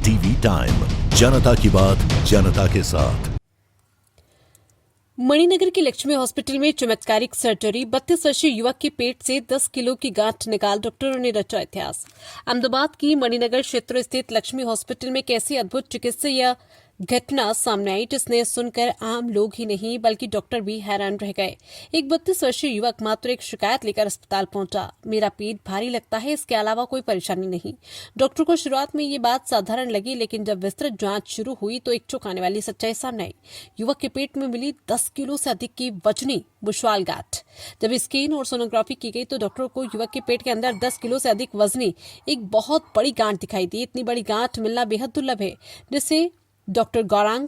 TV time, जनता की बात जनता के साथ। मणिनगर की लक्ष्मी हॉस्पिटल में चमत्कारिक सर्जरी। 32 वर्षीय युवक के पेट से 10 किलो की गांठ निकाल डॉक्टरों ने रचा इतिहास। अहमदाबाद की मणिनगर क्षेत्र स्थित लक्ष्मी हॉस्पिटल में कैसी अद्भुत चिकित्सीय घटना सामने आई, जिसने सुनकर आम लोग ही नहीं बल्कि डॉक्टर भी हैरान रह गए। एक 32 वर्षीय युवक मात्र एक शिकायत लेकर अस्पताल पहुंचा। मेरा पेट भारी लगता है, इसके अलावा कोई परेशानी नहीं। डॉक्टर को शुरुआत में ये बात साधारण लगी, लेकिन जब विस्तृत जांच शुरू हुई तो एक चौंकाने वाली सच्चाई सामने आई। युवक के पेट में मिली 10 किलो से अधिक की वजनी बुछाल गांठ। जब स्कैन और सोनोग्राफी की गई तो डॉक्टर को युवक के पेट के अंदर 10 किलो से अधिक वजनी एक बहुत बड़ी गांठ दिखाई दी। इतनी बड़ी गांठ मिलना बेहद दुर्लभ है, जिससे डॉक्टर गौरांग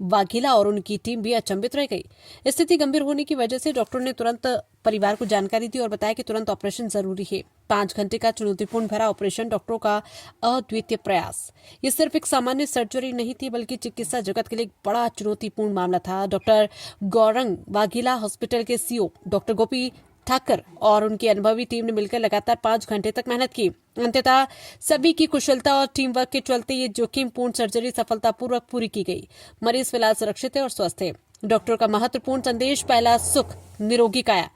वाघेला और उनकी टीम भी अचंभित रह गई। स्थिति गंभीर होने की वजह से डॉक्टर ने तुरंत परिवार को जानकारी दी और बताया कि तुरंत ऑपरेशन जरूरी है। 5 घंटे का चुनौतीपूर्ण भरा ऑपरेशन, डॉक्टरों का अद्वितीय प्रयास। ये सिर्फ एक सामान्य सर्जरी नहीं थी, बल्कि चिकित्सा जगत के लिए एक बड़ा चुनौतीपूर्ण मामला था। डॉक्टर गौरांग वाघेला हॉस्पिटल के सीईओ डॉक्टर गोपी ठाकर और उनकी अनुभवी टीम ने मिलकर लगातार 5 घंटे तक मेहनत की। अंततः सभी की कुशलता और टीम वर्क के चलते ये जोखिमपूर्ण सर्जरी सफलतापूर्वक पूरी की गई। मरीज फिलहाल सुरक्षित है और स्वस्थ है। डॉक्टर का महत्वपूर्ण संदेश, पहला सुख निरोगी काया।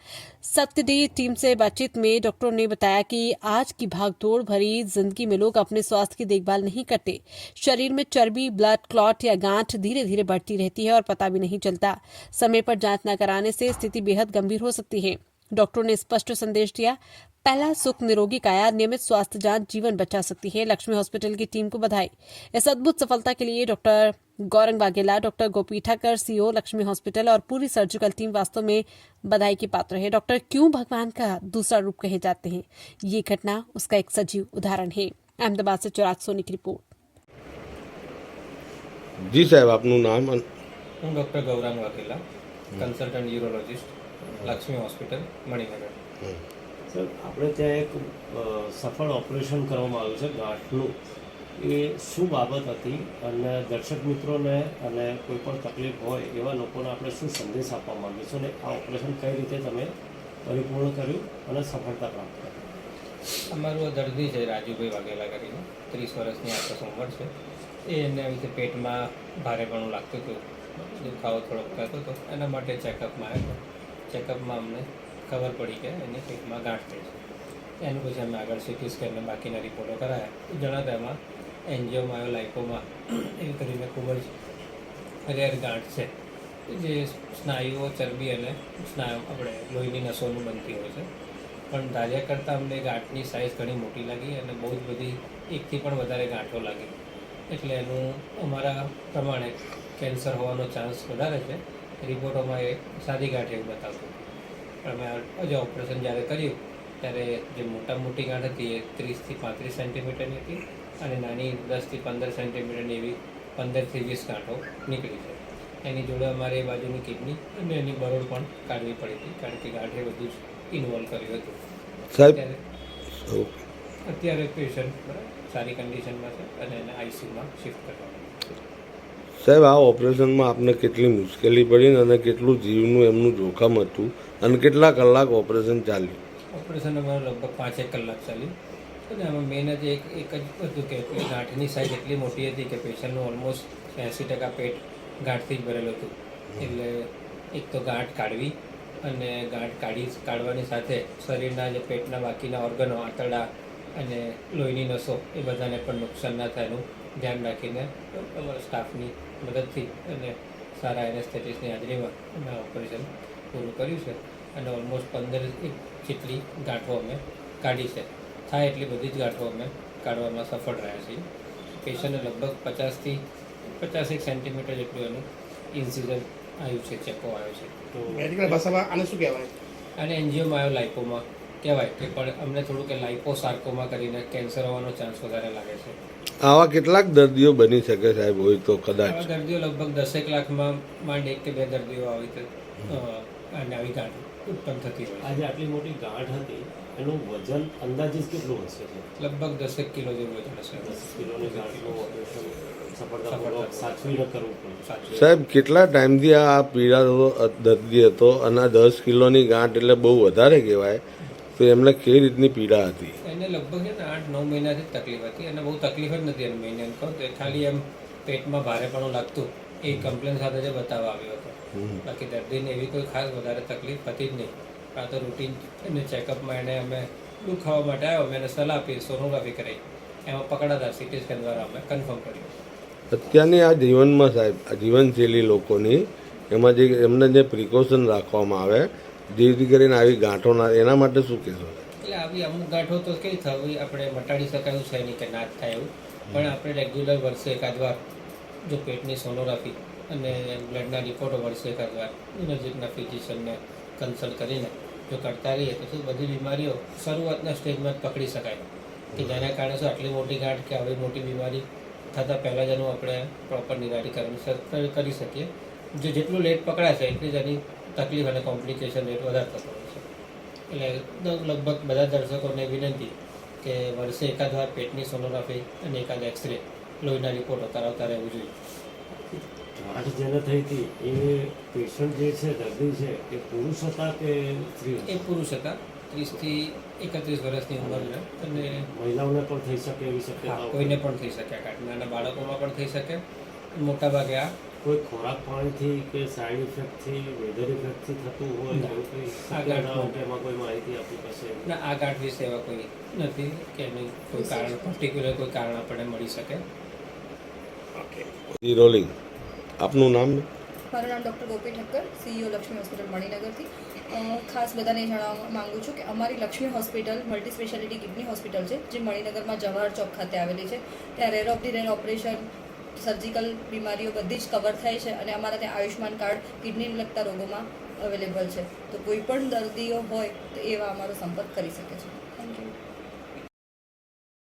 सत्यडी टीम से बातचीत में डॉक्टर ने बताया कि आज की भागदौड़ भरी जिंदगी में लोग अपने स्वास्थ्य की देखभाल नहीं करते। शरीर में चर्बी, ब्लड क्लॉट या गांठ धीरे धीरे बढ़ती रहती है और पता भी नहीं चलता। समय पर जांच न कराने से स्थिति बेहद गंभीर हो सकती है। डॉक्टरों ने स्पष्ट संदेश दिया, पहला सुख निरोगी काया। नियमित स्वास्थ्य जांच जीवन बचा सकती है। लक्ष्मी हॉस्पिटल की टीम को बधाई। इस अद्भुत सफलता के लिए डॉक्टर गौरंग वाघेला, डॉक्टर गोपी ठाकर, सीईओ लक्ष्मी हॉस्पिटल और पूरी सर्जिकल टीम वास्तव में बधाई की पात्र है। डॉक्टर क्यों भगवान का दूसरा रूप कहे जाते हैं, ये घटना उसका एक सजीव उदाहरण है। अहमदाबाद से चिराग सोनी की रिपोर्ट। जी साहब, आपનું નામ? હું doctor Gaurang Vaghela, consultant urologist, Lakshmi hospital, Maninagar. Sir, આપણે ત્યાં એક સફળ ઓપરેશન કરવામાં આવ્યું છે ગાંઠનું. એ શું બાબત હતી અને દર્શક મિત્રોને અને કોઈ પણ તકલીફ હોય એવા લોકોને આપણે શું સંદેશ આપવા માંગીશું અને આ ઓપરેશન કઈ રીતે તમે પરિપૂર્ણ કર્યું અને સફળતા પ્રાપ્ત કરી? અમારું દર્દી છે રાજુભાઈ વાઘેલા કરીને, 30 વર્ષની આસપાસ ઉંમર છે. એને આવી રીતે પેટમાં ભારેપણું લાગતું હતું, દુખાવો થોડોક થતો હતો. એના માટે ચેકઅપમાં આવ્યો. ચેકઅપમાં અમને ખબર પડી કે એની પેટમાં ગાંઠ થઈ છે. એનું પછી અમે આગળ સીટી સ્કેનને બાકીના રિપોર્ટો કરાયા. જણાતા એમાં એન્જિયોમાયોલાઇપોમા એવી કરીને ખૂબ જ રેર ગાંઠ છે, જે સ્નાયુઓ, ચરબી અને સ્નાયુ આપણે લોહીની નસોનું બનતી હોય છે. પણ ધાર્યા કરતાં અમને ગાંઠની સાઇઝ ઘણી મોટી લાગી અને બહુ જ બધી, એકથી પણ વધારે ગાંઠો લાગી. એટલે એનું અમારા પ્રમાણે કેન્સર હોવાનો ચાન્સ વધારે છે. રિપોર્ટોમાં એ સાદી ગાંઠ એવું બતાવતું. અમે હજુ ઓપરેશન જ્યારે કર્યું ત્યારે જે મોટી ગાંઠ હતી એ 30 થી 35 સેન્ટીમીટરની હતી અને નાની 10 થી 15 સેન્ટીમીટરની એવી 15 થી 20 ગાંઠો નીકળી છે. એની જોડે અમારે એ બાજુની કિડની અને એની બરોડ પણ કાઢવી પડી હતી, કારણ કે ગાંઠે બધું જ ઇન્વોલ્વ કર્યું હતું. સાહેબ, અત્યારે પેશન્ટ સારી કન્ડિશનમાં છે અને એને આઈસીયુમાં શિફ્ટ કરવામાં. સાહેબ, આ ઓપરેશનમાં આપને કેટલી મુશ્કેલી પડી અને કેટલું જીવનું એમનું જોખમ હતું અને કેટલા કલાક ઓપરેશન ચાલ્યું? ઓપરેશન અમારું લગભગ 5-1 કલાક ચાલ્યું. અને આમાં મેન જ એક જ હતું કે ગાંઠની સાઇઝ એટલી મોટી હતી કે પેશન્ટનું ઓલમોસ્ટ 80% પેટ ગાંઠથી જ ભરેલું હતું. એટલે એક તો ગાંઠ કાઢવી અને ગાંઠ કાઢવાની સાથે શરીરના જે પેટના બાકીના ઓર્ગનો, આંતરડા અને લોહીની નસો એ બધાને પણ નુકસાન ના થાય એનું ધ્યાન રાખીને અમારા સ્ટાફની મદદથી અને સારા એનેસ્થેટિસ્ટની હાજરીમાં અમે ઓપરેશન પૂરું કર્યું છે. અને ઓલમોસ્ટ 15 જેટલી ગાંઠો અમે કાઢી છે. થાય એટલી બધી જ ગાંઠો અમે કાઢવામાં સફળ રહ્યા છીએ. પેશન્ટને લગભગ 50 થી 51 સેન્ટીમીટર જેટલું એનું ઇન્સિઝન આવ્યું છે, ચેકો આવ્યો છે. તો મેડિકલ ભાષામાં આને શું કહેવાય? અને એન્જિયોમાયોલાઇપોમા કહેવાય કે, પણ અમને થોડું કે લાઇપોસાર્કોમા કરીને કેન્સર હોવાનો ચાન્સ વધારે લાગે છે. આવા કેટલાક દર્દીઓ બની શકે સાહેબ? હોય તો કદાચ આવા દર્દીઓ લગભગ 10 લાખમાં માંડ 1 કે 2 દર્દીઓ આવી અને આવી ગાંઠ ઉત્પન્ન થતી હોય. આજે આટલી મોટી ગાંઠ હતી, એનું વજન અંદાજિત કેટલું હશે? લગભગ 10 કિલો જેવું વજન હશે. 10 કિલોની ગાંઠનું ઓપરેશન સફળતાપૂર્વક સાચવીને કરવું પડે. સાહેબ, કેટલા ટાઈમથી આ પીડાતો દર્દી હતો અને આ 10 કિલોની ગાંઠ એટલે બહુ વધારે કહેવાય, તો એમને કઈ રીતની પીડા હતી? એને લગભગ છે ને 8-9 મહિનાથી જ તકલીફ હતી અને બહુ તકલીફ જ નથી એને મહિને કહું તો ખાલી એમ પેટમાં ભારેપણું લાગતું એ કમ્પ્લેન સાથે જ બતાવવા આવ્યો હતો. બાકી દર્દીને એવી કોઈ ખાસ વધારે તકલીફ હતી જ નહીં. આ તો રૂટીન એને ચેકઅપમાં એને અમે દુખાવા માટે આવ્યો, મેં એને સલાહ આપી, સોનોગ્રાફી કરાવી, એમાં પકડાતા સિટી સ્કેન દ્વારા અમે કન્ફર્મ કર્યું. અત્યારની આ જીવનમાં સાહેબ, આ જીવનશૈલી લોકોની એમાં જે એમને જે પ્રિકોશન રાખવામાં આવે જેથી કરીને આવી ગાંઠો ના, એના માટે શું કહેશો? એટલે આવી અમુક ગાંઠો તો કઈ થવી આપણે મટાડી શકાયું છે નહીં કે ના જ થાય એવું, પણ આપણે રેગ્યુલર વર્ષે એકાદ વાર જો પેટની સોનોગ્રાફી અને બ્લડના રિપોર્ટો વર્ષે એકાદ વાર નજીકના ફિઝિશિયનને કન્સલ્ટ કરીને જો કરતા રહીએ તો શું બધી બીમારીઓ શરૂઆતના સ્ટેજમાં જ પકડી શકાય કે જેના કારણે શું આટલી મોટી ગાંઠ કે આવી મોટી બીમારી થતાં પહેલાં જ એનું આપણે પ્રોપર નિરાકરણ કરી શકીએ. જો જેટલું લેટ પકડાશે એટલી જ એની તકલીફ અને કોમ્પ્લિકેશન રેટ વધારે થતો હોય છે. એટલે લગભગ બધા દર્શકોને વિનંતી કે વર્ષે એકાદ વાર પેટની સોનોગ્રાફી અને એકાદ એક્સરે લોહીના રિપોર્ટો કરાવતા રહેવું જોઈએ. ગાંઠ જેને થઈ હતી એ પેશન્ટ જે છે, દર્દી છે, એ પુરુષ હતા કે સ્ત્રી હતા? એ પુરુષ હતા, 30 થી 31 વર્ષની ઉંમરના, અને મહિલાઓને પણ થઈ શકે એવી હા, શક્યતા? કોઈને પણ થઈ શકે. આ નાના બાળકોમાં પણ થઈ શકે. મોટા ભાગે આ કોઈ ખોરાક પાણીથી કે સાઈડ ઇફેક્ટથી, વેધર ઇફેક્ટથી થતું હોય એવું કંઈ શક્યતા હોય કે એમાં કોઈ માહિતી આપણી પાસે? ના, આ ગાંઠ વિશે એવા કોઈ નથી કે એનું કોઈ કારણ પર્ટિક્યુલર કોઈ કારણ આપણને મળી શકે. રોલિંગ. આપનું નામ? મારું નામ ડૉક્ટર ગોપી ઠક્કર, CEO લક્ષ્મી હોસ્પિટલ મણિનગરથી. ખાસ બધાને જણાવવા માગું છું કે અમારી Lakshmi hospital multi speciality kidney hospital છે, જે મણિનગરમાં જવાહર ચોક ખાતે આવેલી છે. ત્યાં rare of the rare operation, surgical બીમારીઓ બધી જ કવર થાય છે અને અમારા ત્યાં આયુષ્માન કાર્ડ કિડનીને લગતા રોગોમાં અવેલેબલ છે. તો કોઈ પણ દર્દીઓ હોય તો એવા અમારો સંપર્ક કરી શકે છે.